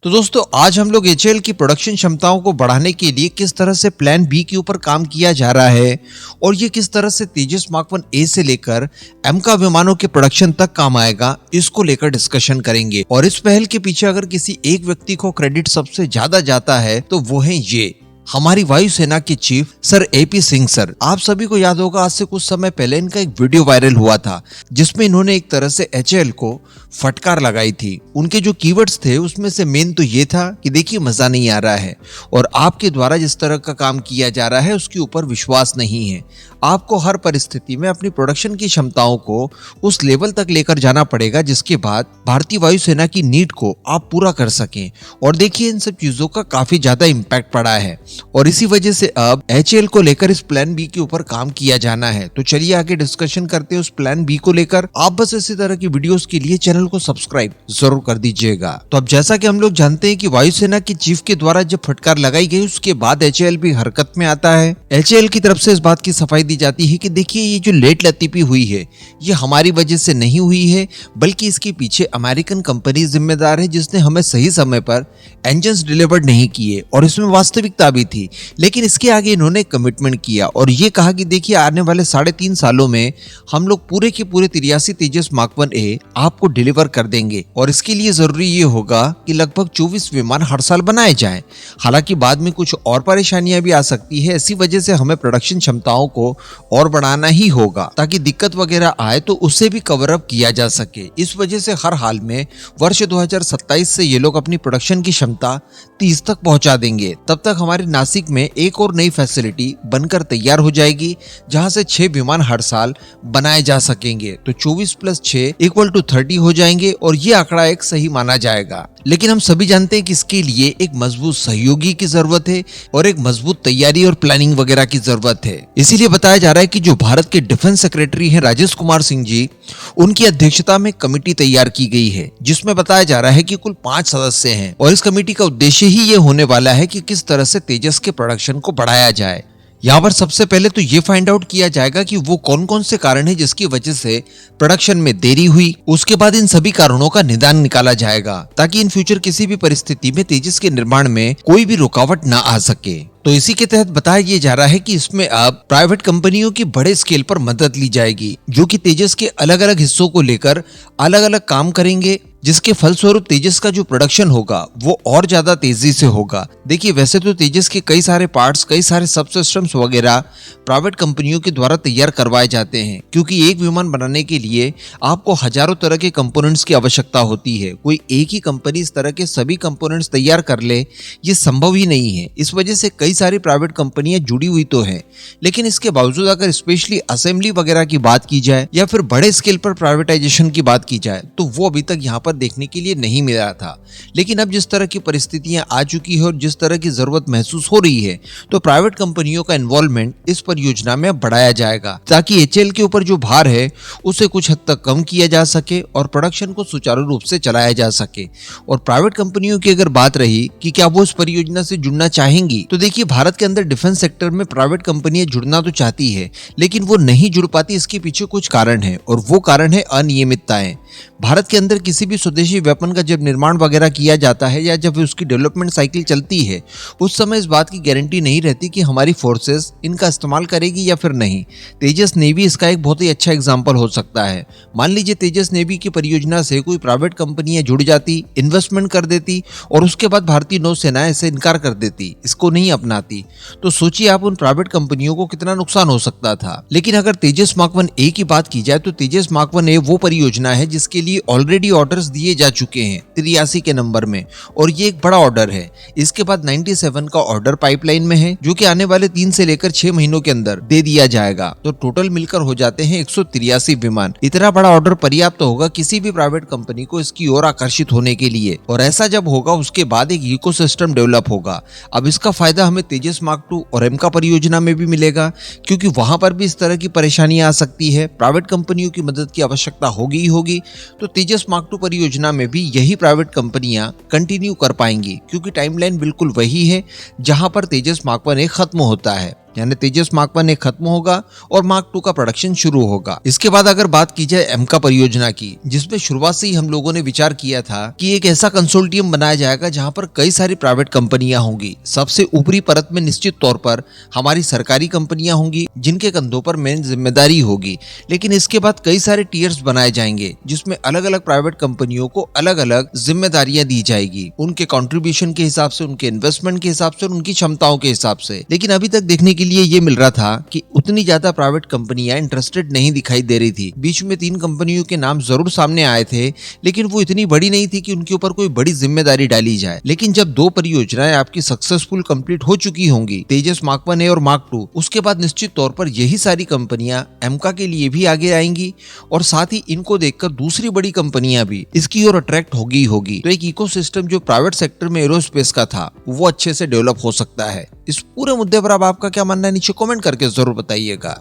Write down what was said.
तो दोस्तों आज हम लोग एचएएल की प्रोडक्शन क्षमताओं को बढ़ाने के लिए किस तरह से प्लान बी के ऊपर काम किया जा रहा है और ये किस तरह से तेजस मार्क 1 ए से लेकर एमका विमानों के प्रोडक्शन तक काम आएगा, इसको लेकर डिस्कशन करेंगे। और इस पहल के पीछे अगर किसी एक व्यक्ति को क्रेडिट सबसे ज्यादा जाता है तो वो है ये हमारी वायुसेना के chief sir AP Singh sir. आप सभी को याद होगा आज से कुछ समय पहले इनका एक वीडियो वायरल हुआ था जिसमें इन्होंने एक तरह से एचएएल को फटकार लगाई थी। उनके जो कीवर्ड्स थे उसमें से मेन तो ये था कि देखिए मजा नहीं आ रहा है और आपके द्वारा जिस तरह का काम किया जा रहा है उसके ऊपर विश्वास नहीं है। आपको हर परिस्थिति में अपनी प्रोडक्शन की क्षमताओं को उस लेवल तक लेकर जाना पड़ेगा जिसके बाद भारतीय वायुसेना की नीड को आप पूरा कर सकें। और देखिए इन सब चीजों का काफी ज्यादा इम्पैक्ट पड़ा है और इसी वजह से अब एचएएल को लेकर इस प्लान बी के ऊपर काम किया जाना है। तो चलिए आगे डिस्कशन करते हैं उस प्लान बी को लेकर। आप बस इसी तरह की वीडियोस के लिए चैनल को सब्सक्राइब जरूर कर दीजिएगा। तो अब जैसा कि हम लोग जानते हैं कि वायुसेना के चीफ के द्वारा जब फटकार लगाई गई उसके बाद एचएएल भी हरकत में आता है। एचएएल की तरफ से इस बात की सफाई दी जाती है कि देखिए ये जो लेट लतीफी हुई है ये हमारी वजह से नहीं हुई है बल्कि इसके पीछे अमेरिकन कंपनी जिम्मेदार है जिसने हमें सही समय पर इंजन्स डिलीवर नहीं किए और इसमें वास्तविकता भी थी। लेकिन इसके आगे इन्होंने कमिटमेंट किया और ये कहा कि देखिए आने वाले 3.5 सालों में हम लोग पूरे के पूरे 83 तेजस मार्क 1 ए आपको डिलीवर कर देंगे और इसके लिए जरूरी ये होगा कि लगभग 24 विमान हर साल बनाए जाएं। हालांकि बाद में कुछ और परेशानियां भी आ सकती है, इसी वजह से हमें प्रोडक्शन क्षमताओं को और बढ़ाना ही होगा ताकि दिक्कत वगैरह आए तो उसे भी कवर अप किया जा सके। इस वजह से हर हाल में वर्ष 2027 से ये लोग अपनी प्रोडक्शन की क्षमता 30 तक पहुंचा देंगे। तब तक हमारे नासिक में एक और नई फैसिलिटी बनकर तैयार हो जाएगी जहां से 6 विमान हर साल बनाए जा सकेंगे। तो 24 + 6 = 30 हो जाएंगे और ये आंकड़ा एक सही माना जाएगा। लेकिन हम सभी जानते हैं कि इसके लिए एक मजबूत सहयोगी की जरूरत है और एक मजबूत तैयारी और प्लानिंग वगैरह की जरूरत है। इसीलिए बताया जा रहा है कि जो भारत के डिफेंस सेक्रेटरी हैं राजेश कुमार सिंह जी, उनकी अध्यक्षता में कमेटी तैयार की गई है जिसमें बताया जा रहा है कि कुल 5 सदस्य हैं और इस कमेटी का उद्देश्य ही ये होने वाला है कि किस तरह से तेजस के प्रोडक्शन को बढ़ाया जाए। यहाँ पर सबसे पहले तो ये फाइंड आउट किया जाएगा कि वो कौन कौन से कारण हैं जिसकी वजह से प्रोडक्शन में देरी हुई। उसके बाद इन सभी कारणों का निदान निकाला जाएगा ताकि इन फ्यूचर किसी भी परिस्थिति में तेजस के निर्माण में कोई भी रुकावट ना आ सके। तो इसी के तहत बताया ये जा रहा है कि इसमें अब प्राइवेट कंपनियों की बड़े स्केल पर मदद ली जाएगी जो कि तेजस के अलग अलग हिस्सों को लेकर अलग अलग काम करेंगे, जिसके फलस्वरूप तेजस का जो प्रोडक्शन होगा वो और ज्यादा तेजी से होगा। देखिए वैसे तो तेजस के कई सारे पार्ट्स, कई सारे सब सिस्टम्स वगैरह प्राइवेट कंपनियों के द्वारा तैयार करवाए जाते हैं क्योंकि एक विमान बनाने के लिए आपको हजारों तरह के कंपोनेंट्स की आवश्यकता होती है। कोई एक ही कंपनी इस तरह के सभी कंपोनेंट्स तैयार कर ले ये संभव ही नहीं है। इस वजह से कई सारी प्राइवेट कंपनियां जुड़ी हुई तो हैं, लेकिन इसके बावजूद अगर स्पेशली असेंबली वगैरह की बात की जाए या फिर बड़े स्केल पर प्राइवेटाइजेशन की बात की जाए तो वो अभी तक यहाँ पर देखने के लिए नहीं मिला था। लेकिन अब जिस तरह की परिस्थितियां आ चुकी है और जिस तरह की जरूरत महसूस हो रही है तो प्राइवेट कंपनियों का इन्वॉल्वमेंट इस परियोजना में बढ़ाया जाएगा ताकि एचएएल के ऊपर जो भार है उसे कुछ हद तक कम किया जा सके और प्रोडक्शन को सुचारू रूप से चलाया जा सके। और प्राइवेट कंपनियों की अगर बात रही कि क्या वो इस परियोजना से जुड़ना चाहेंगी, तो देखिए भारत के अंदर डिफेंस सेक्टर में प्राइवेट कंपनियां जुड़ना तो चाहती है लेकिन वो नहीं जुड़ पाती। इसके पीछे कुछ कारण है और वो कारण है अनियमितताएं। भारत के अंदर किसी भी स्वदेशी वेपन का जब निर्माण वगैरह किया जाता है या जब उसकी डेवलपमेंट साइकिल चलती है उस समय इस बात की गारंटी नहीं रहती कि हमारी फोर्सेस इनका इस्तेमाल करेगी या फिर नहीं। तेजस नेवी इसका एक बहुत ही अच्छा एग्जांपल हो सकता है। मान लीजिए तेजस नेवी की परियोजना से कोई प्राइवेट कंपनियां जुड़ जाती, इन्वेस्टमेंट कर देती और उसके बाद भारतीय नौसेना इसे इनकार कर देती, इसको नहीं अपनाती, तो सोचिए आप उन प्राइवेट कंपनियों को कितना नुकसान हो सकता था। लेकिन अगर तेजस मार्क 1 ए की बात की जाए तो तेजस मार्क 1 ए वो परियोजना है जिसके लिए ऑलरेडी ऑर्डर्स दिए जा चुके हैं 83 के नंबर में और ये एक बड़ा ऑर्डर है। इसके बाद 97 का ऑर्डर पाइपलाइन में है जो कि आने वाले 3 से लेकर 6 महीनों के अंदर दे दिया जाएगा। तो टोटल मिलकर हो जाते हैं 183 विमान। इतना बड़ा ऑर्डर पर्याप्त होगा किसी भी प्राइवेट कंपनी को इसकी ओर आकर्षित होने के लिए और ऐसा जब होगा उसके बाद एक इकोसिस्टम डेवलप होगा। अब इसका फायदा हमें तेजस मार्क 2 और एमका परियोजना में भी मिलेगा क्योंकि वहां पर भी इस तरह की परेशानियां आ सकती है, प्राइवेट कंपनियों की मदद की आवश्यकता होगी ही होगी। तो तेजस मार्क 2 परियोजना में भी यही प्राइवेट कंपनियां कंटिन्यू कर पाएंगी क्योंकि टाइमलाइन बिल्कुल वही है जहां पर तेजस मार्क 1 ए खत्म होता है। यानी तेजस मार्क 1 खत्म होगा और मार्क 2 का प्रोडक्शन शुरू होगा। इसके बाद अगर बात की जाए एमका परियोजना की, जिसमें शुरुआत से ही हम लोगों ने विचार किया था कि एक ऐसा कंसोर्टियम बनाया जाएगा जहां पर कई सारी प्राइवेट कंपनियां होंगी। सबसे ऊपरी परत में निश्चित तौर पर हमारी सरकारी कंपनियां होंगी जिनके कंधों पर मेन जिम्मेदारी होगी, लेकिन इसके बाद कई सारे टीयर्स बनाए जाएंगे जिसमें अलग अलग प्राइवेट कंपनियों को अलग अलग जिम्मेदारियां दी जाएगी, उनके कंट्रीब्यूशन के हिसाब से, उनके इन्वेस्टमेंट के हिसाब से और उनकी क्षमताओं के हिसाब से। लेकिन अभी तक देखने के लिए ये मिल रहा था कि उतनी ज्यादा प्राइवेट कंपनियां इंटरेस्टेड नहीं दिखाई दे रही थी। बीच में 3 कंपनियों के नाम जरूर सामने आए थे, लेकिन वो इतनी बड़ी नहीं थी कि उनके ऊपर कोई बड़ी जिम्मेदारी डाली जाए। लेकिन जब 2 परियोजनाएं आपकी सक्सेसफुल कंप्लीट हो चुकी होंगी, तेजस मार्क 1 और मार्क 2, उसके बाद निश्चित तौर पर यही सारी कंपनियां एमका के लिए भी आगे आएंगी और साथ ही इनको देखकर दूसरी बड़ी कंपनियां भी इसकी ओर अट्रैक्ट होगी। तो एक इकोसिस्टम जो प्राइवेट सेक्टर में एरोस्पेस का था वो अच्छे से डेवलप हो सकता है। इस पूरे मुद्दे पर अब आपका क्या मानना है, नीचे कमेंट करके जरूर बताइएगा।